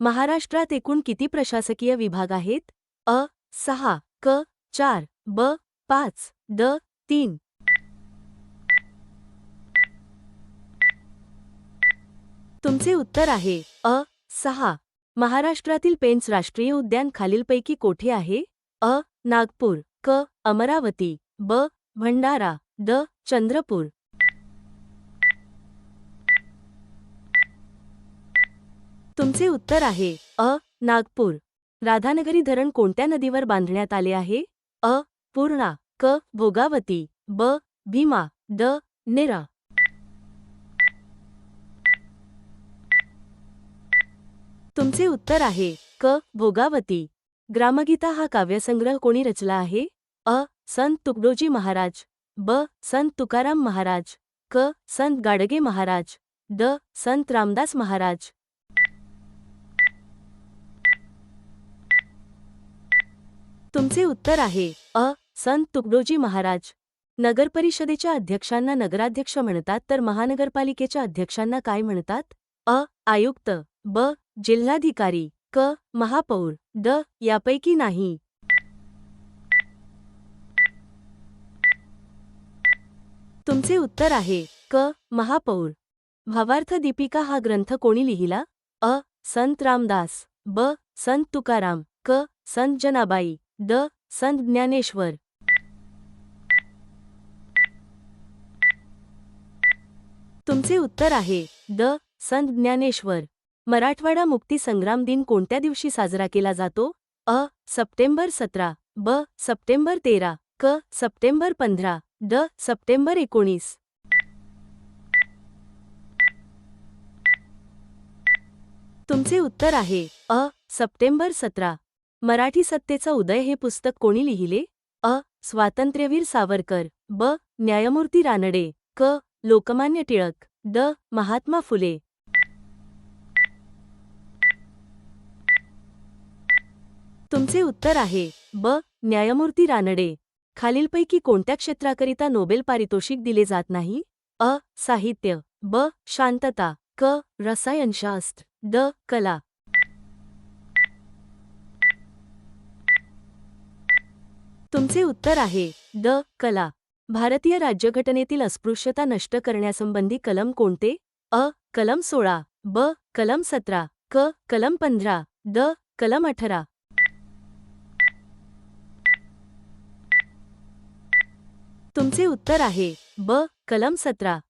महाराष्ट्रात एकूण किती प्रशासकीय विभाग आहेत? अ. 6, क. 4, ब. 5, ड. 3. तुमचे उत्तर आहे अ. 6. महाराष्ट्रातील पेंच राष्ट्रीय उद्यान खालीलपैकी कोठे आहे? अ. नागपूर, क. अमरावती, ब. भंडारा, ड. चंद्रपूर. तुमचे उत्तर आहे अ. नागपूर. राधानगरी धरण कोणत्या नदीवर बांधण्यात आले आहे? अ. पूर्णा, क. भोगावती, ब. भीमा, ड. नेरा. तुमचे उत्तर आहे क. भोगावती. ग्रामगीता हा काव्यसंग्रह कोणी रचला आहे? अ. संत तुकडोजी महाराज, ब. संत तुकाराम महाराज, क. संत गाडगे महाराज, ड. संत रामदास महाराज. तुमचे उत्तर आहे अ. संत तुकडोजी महाराज. नगरपरिषदेच्या अध्यक्षांना नगराध्यक्ष म्हणतात तर महानगरपालिकेच्या अध्यक्षांना काय म्हणतात? अ. आयुक्त, ब. जिल्हाधिकारी, क. महापौर, ड. यापैकी नाही. तुमचे उत्तर आहे क. महापौर. भावार्थ दीपिका हा ग्रंथ कोणी लिहिला? अ. संत रामदास, ब. संत तुकाराम, क. संत जनाबाई, ड. संत ज्ञानेश्वर. तुमचे उत्तर आहे ड. संत ज्ञानेश्वर. मराठवाडा मुक्ती संग्राम दिन कोणत्या दिवशी साजरा केला जातो? अ. सप्टेंबर 17, ब. सप्टेंबर 13, क. सप्टेंबर 15, ड. सप्टेंबर 19. तुमचे उत्तर आहे अ. सप्टेंबर 17. मराठी सत्तेचा उदय हे पुस्तक कोणी लिहिले? अ. स्वातंत्र्यवीर सावरकर, ब. न्यायमूर्ती रानडे, क. लोकमान्य टिळक, ड. महात्मा फुले. तुमचे उत्तर आहे ब. न्यायमूर्ती रानडे. खालीलपैकी कोणत्या क्षेत्राकरिता नोबेल पारितोषिक दिले जात नाही? अ. साहित्य, ब. शांतता, क. रसायनशास्त्र, ड. कला. तुमचे उत्तर आहे ड. कला. भारतीय राज्यघटनेतील अस्पृश्यता नष्ट करण्यासंबंधी कलम कोणते? अ. कलम 16, ब. कलम 17, क. कलम 15, ड. कलम 18. तुमचे उत्तर आहे ब. कलम 17.